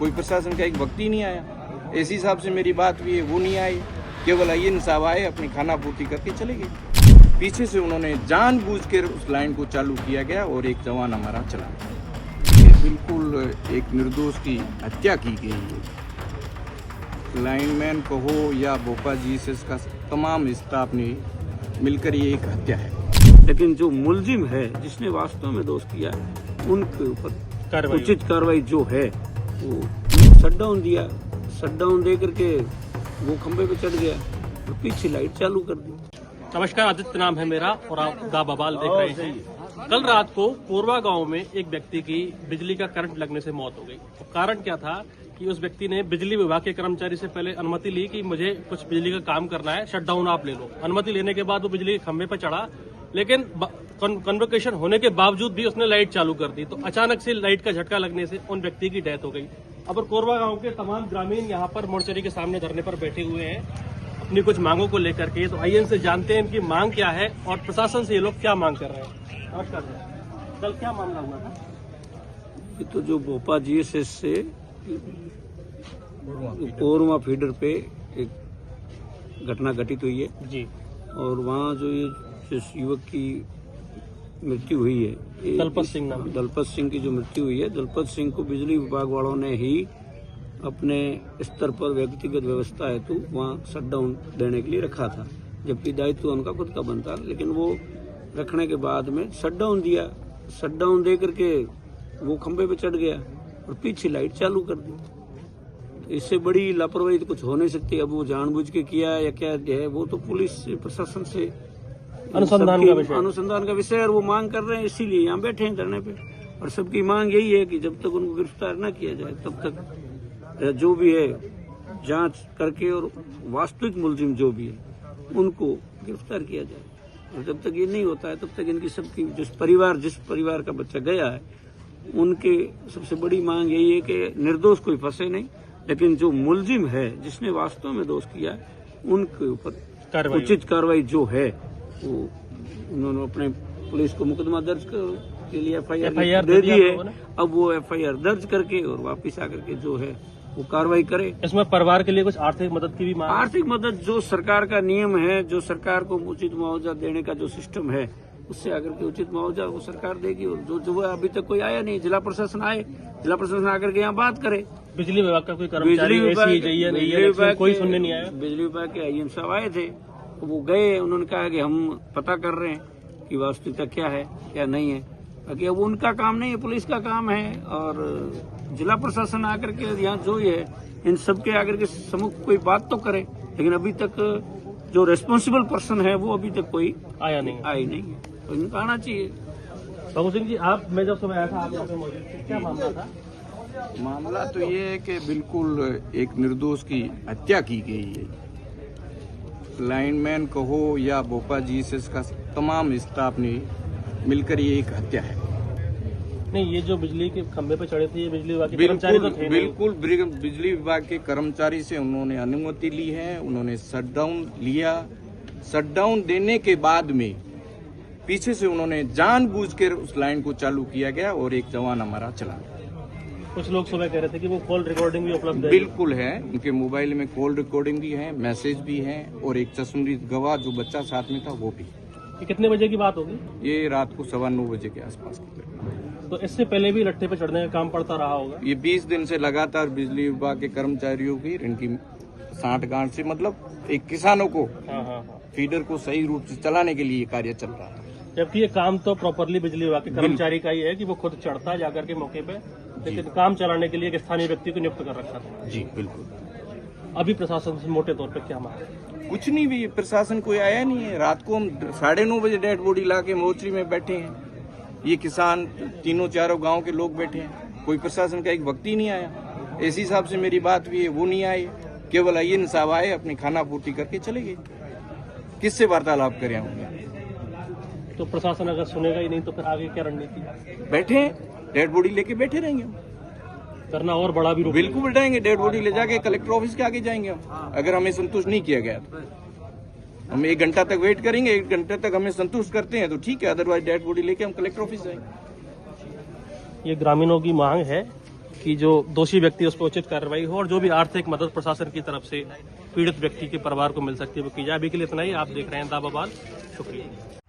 कोई प्रशासन का एक व्यक्ति नहीं आया। इसी हिसाब से मेरी बात हुई है, वो नहीं आए, केवल आईएन साहब आए, अपनी खाना पूर्ति करके चले गए। पीछे से उन्होंने जानबूझकर उस लाइन को चालू किया गया और एक जवान हमारा चला गया। बिल्कुल एक निर्दोष की हत्या की गई है। लाइनमैन कहो या भोपा जी से इसका तमाम स्टाफ ने मिलकर ये एक हत्या है। लेकिन जो मुलजिम है, जिसने वास्तव में दोष किया, उनके ऊपर उचित कार्रवाई जो है वो शटडाउन दिया। शटडाउन दे करके वो खंबे पे चढ़ गया और पीछे लाइट चालू कर दी। नमस्कार, आदित्य नाम है मेरा और आप दा बवाल देख रहे हैं। कल रात को कोरवा गांव में एक व्यक्ति की बिजली का करंट लगने से मौत हो गई। तो कारण क्या था कि उस व्यक्ति ने बिजली विभाग के कर्मचारी से पहले अनुमति ली कि मुझे कुछ बिजली का काम करना है, शटडाउन आप ले लो। अनुमति लेने के बाद वो बिजली के खंभे पर चढ़ा, लेकिन कन्वोकेशन होने के बावजूद भी उसने लाइट चालू कर दी। तो अचानक से लाइट का झटका लगने से उन व्यक्ति की डेथ हो गई। अब कोरवा गांव के तमाम ग्रामीण यहाँ पर मोर्चरी के सामने धरने पर बैठे हुए हैं अपनी कुछ मांगों को लेकर के। तो आइए इनसे जानते हैं इनकी मांग क्या है और प्रशासन से ये लोग क्या मांग कर रहे हैं। नमस्कार सर, कल क्या मामला हुआ था? ये तो जो भोपा जीएसएस से कोरमा फीडर पे एक घटना घटित हुई है जी, और वहाँ जो ये जिस युवक की मृत्यु हुई है, दलपत सिंह नाम, दलपत सिंह की जो मृत्यु हुई है, दलपत सिंह को बिजली विभाग वालों ने ही अपने स्तर पर व्यक्तिगत व्यवस्था हेतु वहाँ शटडाउन देने के लिए रखा था, जबकि दायित्व उनका खुद का बनता। लेकिन वो रखने के बाद में शटडाउन दिया। शटडाउन दे करके वो खंबे पे चढ़ गया और पीछे लाइट चालू कर दी। तो इससे बड़ी लापरवाही तो कुछ हो नहीं सकती। अब वो जानबूझ के किया या क्या है, वो तो पुलिस प्रशासन से अनुसंधान का विषय है और वो मांग कर रहे हैं, इसीलिए यहाँ बैठे हैं धरने पे। और सबकी मांग यही है कि जब तक उनको गिरफ्तार न किया जाए तब तक जो भी है जांच करके और वास्तविक मुलजिम जो भी है उनको गिरफ्तार किया जाए। और जब तक ये नहीं होता है तब तक इनकी सबकी जिस परिवार का बच्चा गया है उनके सबसे बड़ी मांग यही है कि निर्दोष कोई फंसे नहीं, लेकिन जो मुलजिम है, जिसने वास्तव में दोष किया, उनके ऊपर उचित कार्रवाई जो है वो उन्होंने अपने पुलिस को मुकदमा दर्ज के लिए एफआईआर दे दी है। अब वो एफआईआर दर्ज करके और वापिस आकर के जो है वो कार्रवाई करे। इसमें परिवार के लिए कुछ आर्थिक मदद की भी मांग? आर्थिक मदद जो सरकार का नियम है, जो सरकार को उचित मुआवजा देने का जो सिस्टम है, उससे आकर के उचित मुआवजा वो सरकार देगी। और जो अभी तक कोई आया नहीं, जिला प्रशासन आए, जिला प्रशासन आकर के यहाँ बात करे। बिजली विभाग का कोई कर्मचारी कोई सुनने नहीं आया। बिजली विभाग के आईएम साहब आए थे, वो गए, उन्होंने कहा कि हम पता कर रहे हैं कि वास्तविकता क्या है क्या नहीं है। बाकी अब उनका काम नहीं है, पुलिस का काम है। और जिला प्रशासन आकर के यहाँ जो है इन सब के आकर के सम्मुख कोई बात तो करे, लेकिन अभी तक जो रेस्पॉन्सिबल पर्सन है वो अभी तक कोई आई नहीं है। तो इनको आना चाहिए। बाबू सिंह जी, मैं जब सुबह आया था आप यहाँ पे मौजूद थे, क्या मामला था? मामला तो ये है कि बिल्कुल एक निर्दोष की हत्या की गई है। लाइनमैन कहो या भोपा जी से इसका तमाम स्टाफ ने मिलकर ये एक हत्या है। नहीं, ये जो बिजली के खंभे पे चढ़े थे ये बिजली विभाग के कर्मचारी तो थे? बिल्कुल बिजली विभाग के कर्मचारी से उन्होंने अनुमति ली है, उन्होंने शटडाउन लिया। शटडाउन देने के बाद में पीछे से उन्होंने जानबूझकर उस लाइन को चालू किया गया और एक जवान हमारा चला गया। कुछ लोग सुबह कह रहे थे कि वो कॉल रिकॉर्डिंग भी उपलब्ध है। बिल्कुल है, उनके मोबाइल में कॉल रिकॉर्डिंग भी है, मैसेज भी है और एक चश्मदीद गवाह जो बच्चा साथ में था वो भी। ये कितने बजे की बात होगी? ये रात को 9:15 बजे के आसपास की। तो इससे पहले भी लट्ठे पे चढ़ने का काम पड़ता रहा होगा? ये 20 दिन से लगातार बिजली विभाग के कर्मचारियों की इनकी साठगांठ से, मतलब एक किसानों को फीडर को सही रूप से चलाने के लिए कार्य चल रहा है। जबकि ये काम तो प्रॉपरली बिजली विभाग के कर्मचारी का ही है कि वो खुद चढ़ता जाकर के मौके पे, लेकिन काम चलाने के लिए एक स्थानीय व्यक्ति को नियुक्त कर रखा था। जी बिल्कुल। अभी प्रशासन से मोटे तौर पे क्या मांग? कुछ नहीं भी, प्रशासन कोई आया नहीं है। रात को हम 9:30 बजे डेड बॉडी ला के मोर्चरी में बैठे हैं। ये किसान तीनों चारों गांव के लोग बैठे हैं, कोई प्रशासन का एक व्यक्ति नहीं आया। इसी हिसाब से मेरी बात हुई है, वो नहीं आए, केवल आईएन साहब आए, अपनी खाना पूर्ति करके चले गए। किससे वार्तालाप करें होंगे? तो प्रशासन अगर सुनेगा ही नहीं तो फिर आगे क्या रणनीति? बैठे हैं, डेड बॉडी लेके बैठे रहेंगे हम। करना और बड़ा भी बिल्कुल बैठाएंगे, डेड बॉडी ले जाके कलेक्टर ऑफिस के आगे जाएंगे हम। अगर हमें संतुष्ट नहीं किया गया तो हम 1 घंटा तक वेट करेंगे। 1 घंटे तक हमें संतुष्ट करते हैं तो ठीक है, अदरवाइज डेड बॉडी लेके हम कलेक्टर ऑफिस जाएंगे। ये ग्रामीणों की मांग है कि जो दोषी व्यक्ति है उस पर उचित कार्रवाई हो और जो भी आर्थिक मदद प्रशासन की तरफ से पीड़ित व्यक्ति के परिवार को मिल सकती है वो की जाए। अभी के लिए इतना ही। आप देख रहे हैं दा बवाल। शुक्रिया।